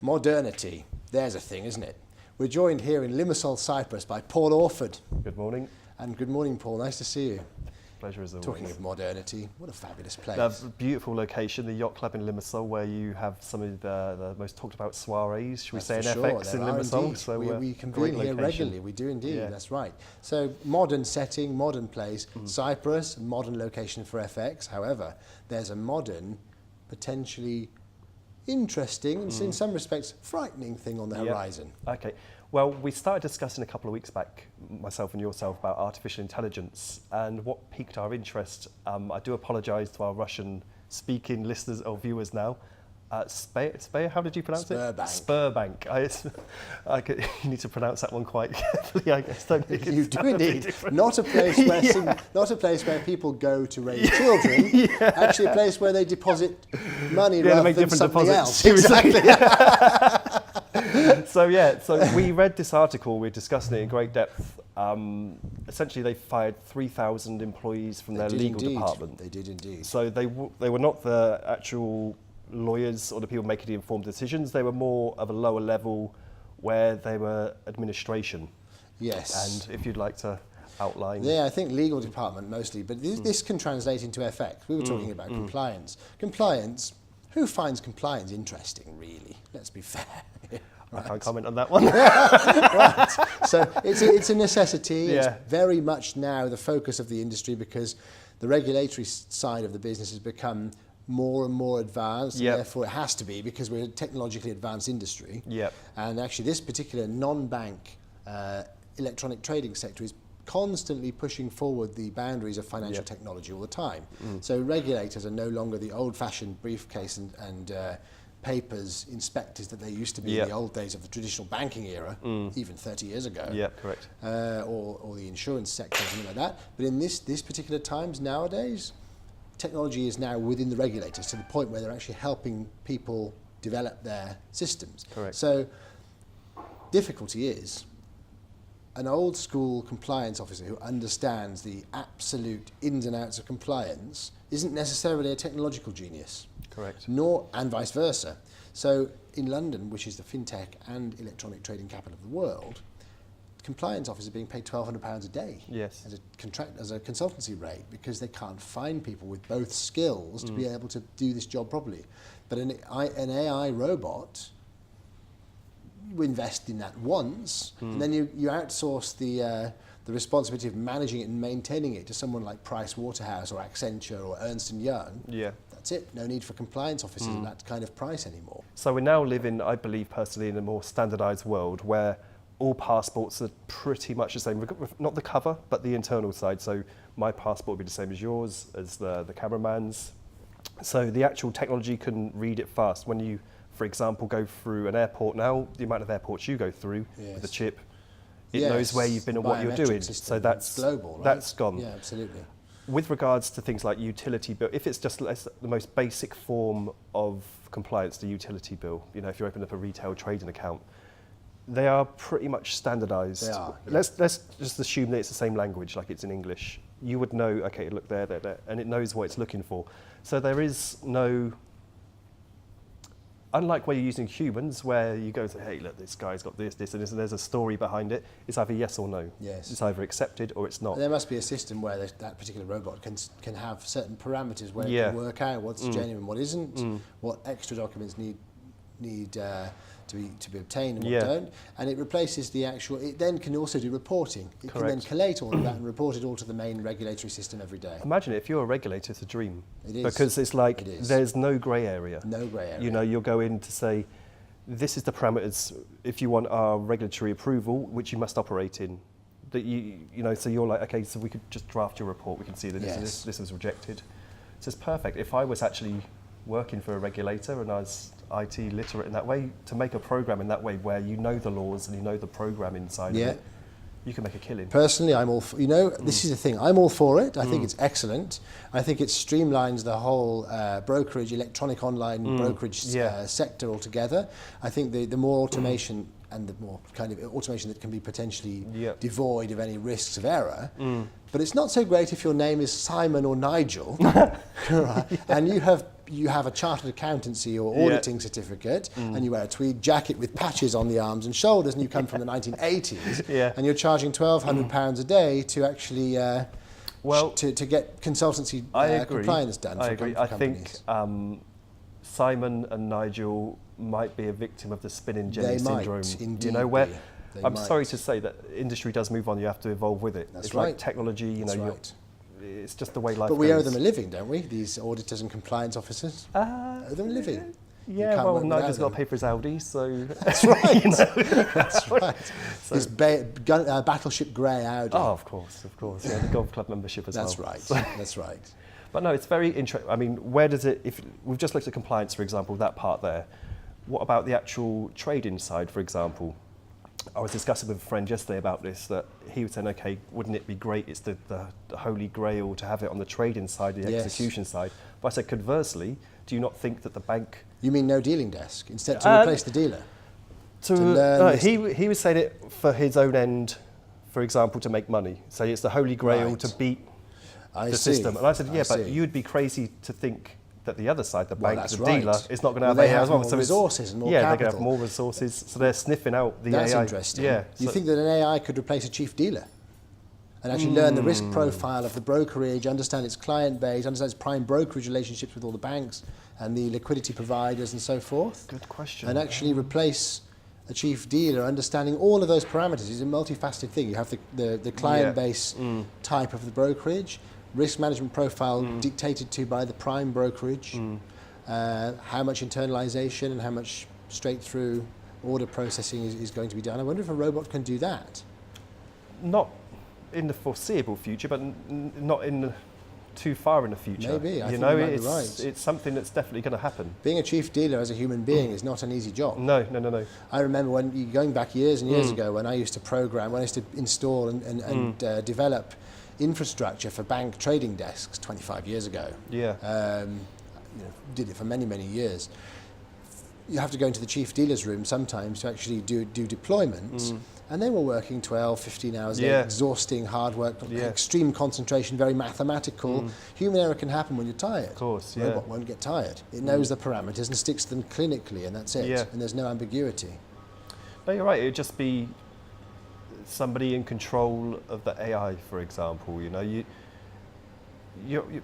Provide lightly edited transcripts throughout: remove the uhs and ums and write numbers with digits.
Modernity, there's a thing, isn't it? We're joined here in Limassol, Cyprus by Paul Orford. Good morning. And good morning, Paul. Nice to see you. Pleasure as always. Talking of modernity, what a fabulous place. That's a beautiful location, the Yacht Club in Limassol, where you have some of the most talked about soirees, should we say, in FX in Limassol. So we convene here regularly, we do indeed, Yeah. That's right. So modern setting, modern place, Cyprus, modern location for FX. However, there's a modern, potentially interesting and in some respects frightening thing on the horizon. Okay. Well, we started discussing a couple of weeks back, myself and yourself, about artificial intelligence, and what piqued our interest. I do apologise to our Russian-speaking listeners or viewers now. Sber, how did you pronounce it? Sberbank. You need to pronounce that one quite carefully, I guess. Don't think you do indeed. Not a place where not a place where people go to raise children. Actually, a place where they deposit money rather than something else. Exactly. So we read this article. We're discussing it in great depth. Essentially, they fired 3,000 employees from their legal department. They did indeed. So they were not the actual lawyers or the people making the informed decisions. They were more of a lower level where they were administration. Yes. And if you'd like to outline. Yeah, I think legal department mostly, but this can translate into FX. We were talking about compliance. Compliance, who finds compliance interesting, really? Let's be fair. I can't comment on that one. Right. So it's a necessity. Yeah. It's very much now the focus of the industry because the regulatory side of the business has become more and more advanced, and therefore it has to be because we're a technologically advanced industry. Yep. And actually this particular non-bank electronic trading sector is constantly pushing forward the boundaries of financial technology all the time. So regulators are no longer the old-fashioned briefcase and papers inspectors that they used to be in the old days of the traditional banking era, even 30 years ago. Yeah, correct. Or the insurance sector, something like that. But in this particular times nowadays, technology is now within the regulators to the point where they're actually helping people develop their systems. Correct. So difficulty is an old school compliance officer who understands the absolute ins and outs of compliance isn't necessarily a technological genius. Correct. And vice versa. So in London, which is the fintech and electronic trading capital of the world, compliance officers are being paid £1,200 a day as a consultancy rate because they can't find people with both skills to be able to do this job properly. But an AI robot, you invest in that once, and then you outsource the responsibility of managing it and maintaining it to someone like Price Waterhouse or Accenture or Ernst & Young. Yeah. That's it. No need for compliance officers at that kind of price anymore. So we now live in, I believe personally, in a more standardised world where all passports are pretty much the same, not the cover, but the internal side. So my passport will be the same as yours, as the cameraman's. So the actual technology can read it fast. When you, for example, go through an airport now, the amount of airports you go through with the chip, it knows where you've been and what you're doing. So that's global, right? That's gone. Yeah, absolutely. With regards to things like utility bill, if it's just the most basic form of compliance, the utility bill, you know, if you open up a retail trading account, they are pretty much standardised. They are. Let's just assume that it's the same language, like it's in English. You would know, okay, look there, and it knows what it's looking for. So there is no, unlike where you're using humans, where you go and say, hey, look, this guy's got this, and this, and there's a story behind it. It's either yes or no. Yes. It's either accepted or it's not. And there must be a system where that particular robot can have certain parameters where it can work out what's genuine, what isn't, what extra documents need to be obtained and what don't, and it replaces the actual. It then can also do reporting. It can then collate all of that and report it all to the main regulatory system every day. Imagine it, if you're a regulator, it's a dream. It is. Because it's like there's no grey area. No grey area. You know, you'll go in to say, this is the parameters if you want our regulatory approval, which you must operate in. That you know, so you're like, okay, so we could just draft your report. We can see that this was rejected. So it's perfect. If I was actually working for a regulator and I was IT literate in that way, to make a program in that way where you know the laws and you know the program inside of it, you can make a killing. Personally, I'm all for, this is the thing, I'm all for it. I think it's excellent. I think it streamlines the whole brokerage, electronic online brokerage sector altogether. I think the more automation and the more kind of automation that can be potentially devoid of any risks of error. But it's not so great if your name is Simon or Nigel, right? And you have a chartered accountancy or auditing certificate, and you wear a tweed jacket with patches on the arms and shoulders, and you come from the 1980s, and you're charging £1,200 a day to actually to get consultancy compliance done. I for agree. companies. I think Simon and Nigel might be a victim of the spinning jenny syndrome. Indeed, you know, where I'm sorry to say that industry does move on. You have to evolve with it. That's it's right. Like technology. You know, it's just the way life. But we goes. owe them a living, don't we? These auditors and compliance officers owe them a living. Yeah, well, Nigel's got to pay for his Audi, so... That's right. You know. That's right. So, this Battleship Grey Audi. Oh, of course. Yeah, the golf club membership as That's well. Right. So. That's right. But no, it's very interesting. I mean, where does it... If we've just looked at compliance, for example, that part there. What about the actual trading side, for example? I was discussing with a friend yesterday about this, that he was saying, okay, wouldn't it be great, it's the holy grail to have it on the trading side, the execution side. But I said, conversely, do you not think that the bank... You mean no dealing desk, instead to replace the dealer? He was saying it for his own end, for example, to make money. So it's the holy grail to beat the system. And I said, but you'd be crazy to think that the other side, the bank, the dealer, is not going to have AI as well. More resources and more capital. capital. They're going to have more resources, so they're sniffing out the AI. That's interesting. Yeah. You think that an AI could replace a chief dealer? And actually learn the risk profile of the brokerage, understand its client base, understand its prime brokerage relationships with all the banks and the liquidity providers and so forth. Good question. And actually replace a chief dealer, understanding all of those parameters. It's a multifaceted thing. You have the client base type of the brokerage, risk management profile dictated to by the prime brokerage, how much internalization and how much straight through order processing is going to be done. I wonder if a robot can do that. Not in the foreseeable future, but not in too far in the future. Maybe, I think you you might it's, be right. It's something that's definitely going to happen. Being a chief dealer as a human being is not an easy job. No. I remember going back years and years ago when I used to program, when I used to install and develop infrastructure for bank trading desks 25 years ago. Yeah. Did it for many, many years. You have to go into the chief dealer's room sometimes to actually do deployments. And they were working 12, 15 hours a day, exhausting, hard work, extreme concentration, very mathematical. Human error can happen when you're tired. Of course, The robot won't get tired. It knows the parameters and sticks them clinically, and that's it. Yeah. And there's no ambiguity. No, you're right. It'd just be somebody in control of the AI, for example. You know, you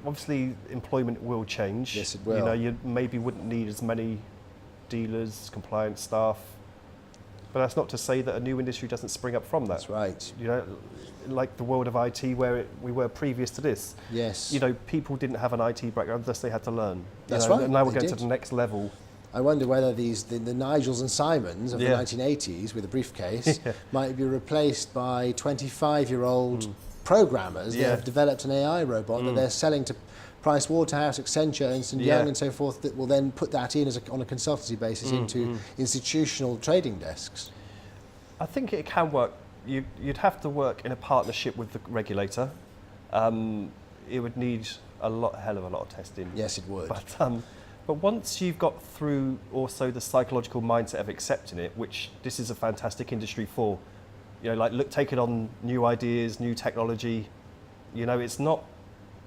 obviously employment will change. Yes, it will. You know, you maybe wouldn't need as many dealers, compliance staff. But that's not to say that a new industry doesn't spring up from that. That's right. You know, like the world of IT where we were previous to this. Yes. You know, people didn't have an IT background unless they had to learn. That's right. And now we're They going did. to the next level. I wonder whether the Nigels and Simons of the 1980s with a briefcase might be replaced by 25-year-old programmers that have developed an AI robot that they're selling to Price Waterhouse, Accenture, Ernst & Young and so forth, that will then put that in on a consultancy basis into institutional trading desks. I think it can work. You'd have to work in a partnership with the regulator. It would need hell of a lot of testing. Yes, it would. But once you've got through also the psychological mindset of accepting it, which this is a fantastic industry for, you know, taking on new ideas, new technology. You know, it's not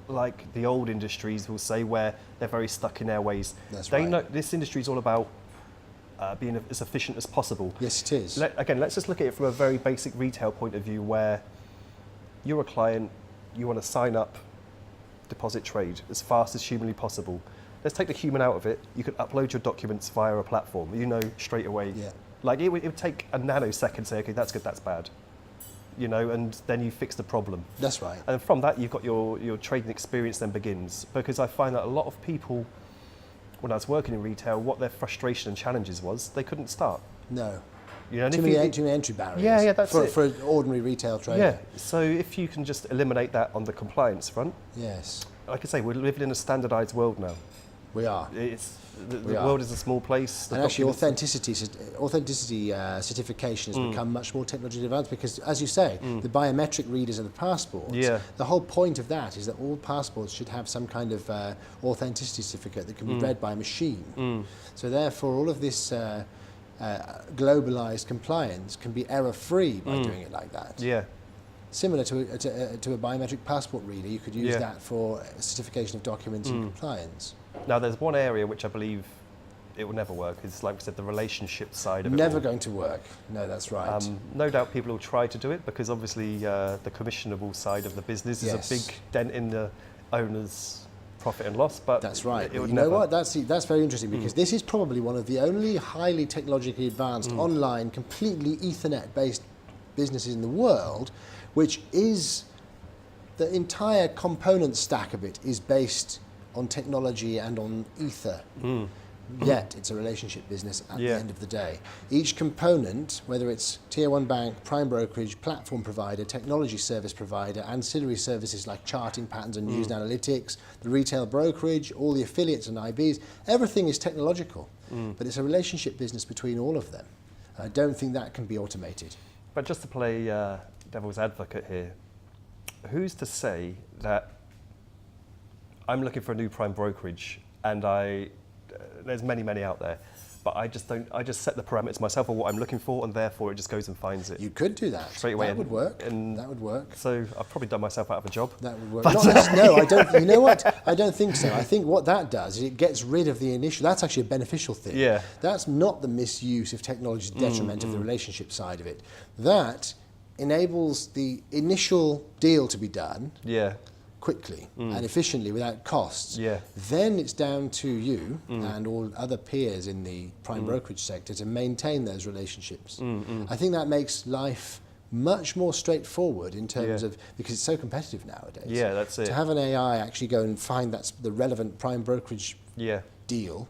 like the old industries will say where they're very stuck in their ways. That's they right. know this industry is all about being as efficient as possible. Yes, it is. Let's just look at it from a very basic retail point of view where you're a client, you want to sign up, deposit trade as fast as humanly possible. Let's take the human out of it. You could upload your documents via a platform. You know straight away. Yeah. Like it would take a nanosecond to say, okay, that's good, that's bad. You know, and then you fix the problem. That's right. And from that, you've got your trading experience then begins. Because I find that a lot of people, when I was working in retail, what their frustration and challenges was, they couldn't start. No. You know, Too many entry barriers. Yeah, that's it. For an ordinary retail trader. Yeah, so if you can just eliminate that on the compliance front, Yes. like I say, we're living in a standardised world now. We are. The world is a small place. And actually authenticity certification has become much more technologically advanced because, as you say, the biometric readers of the passports, the whole point of that is that all passports should have some kind of authenticity certificate that can be read by a machine. So therefore all of this globalized compliance can be error-free by doing it like that. Yeah. Similar to a biometric passport reader, you could use that for certification of documents and compliance. Now, there's one area which I believe it will never work. It's like we said, the relationship side of it. Never going to work. No, that's right. No doubt people will try to do it because obviously the commissionable side of the business is a big dent in the owner's profit and loss. But that's right. It would you know what? That's very interesting because this is probably one of the only highly technologically advanced online, completely Ethernet-based businesses in the world, which is the entire component stack of it is based on technology and on Ether. Yet it's a relationship business at the end of the day. Each component, whether it's tier one bank, prime brokerage, platform provider, technology service provider, ancillary services like charting patterns and news and analytics, the retail brokerage, all the affiliates and IBs, everything is technological. But it's a relationship business between all of them. I don't think that can be automated. But just to play devil's advocate here, who's to say that I'm looking for a new prime brokerage and there's many out there, but I just set the parameters myself of what I'm looking for and therefore it just goes and finds it. You could do that. Straight away. That would work. That would work. So I've probably done myself out of a job. That would work. No, I don't. You know what? I don't think so. I think what that does is it gets rid of the initial. That's actually a beneficial thing. Yeah. That's not the misuse of technology to detriment of the relationship side of it. That enables the initial deal to be done. Yeah. Quickly and efficiently without costs. Yeah. Then it's down to you and all other peers in the prime brokerage sector to maintain those relationships. I think that makes life much more straightforward in terms of, because it's so competitive nowadays. Yeah, that's it. To have an AI actually go and find that's the relevant prime brokerage deal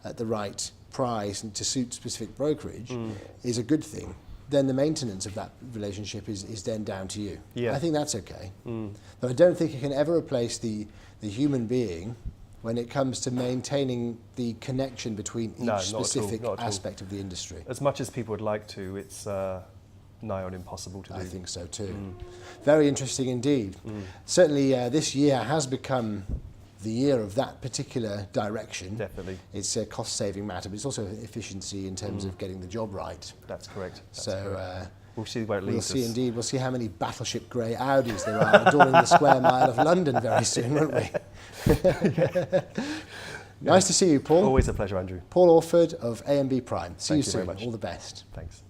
at the right price and to suit specific brokerage is a good thing. Then the maintenance of that relationship is then down to you. Yeah. I think that's okay. But I don't think you can ever replace the human being when it comes to maintaining the connection between each specific aspect of the industry. As much as people would like to, it's nigh on impossible to do. I think so too. Very interesting indeed. Certainly this year has become the year of that particular direction. Definitely. It's a cost-saving matter, but it's also efficiency in terms of getting the job right. That's correct. We'll see where it leads us. We'll see indeed. We'll see how many battleship grey Audis there are adorning the square mile of London very soon, won't we? Nice to see you, Paul. Always a pleasure, Andrew. Paul Orford of AMB Prime. See you soon. Very much. All the best. Thanks.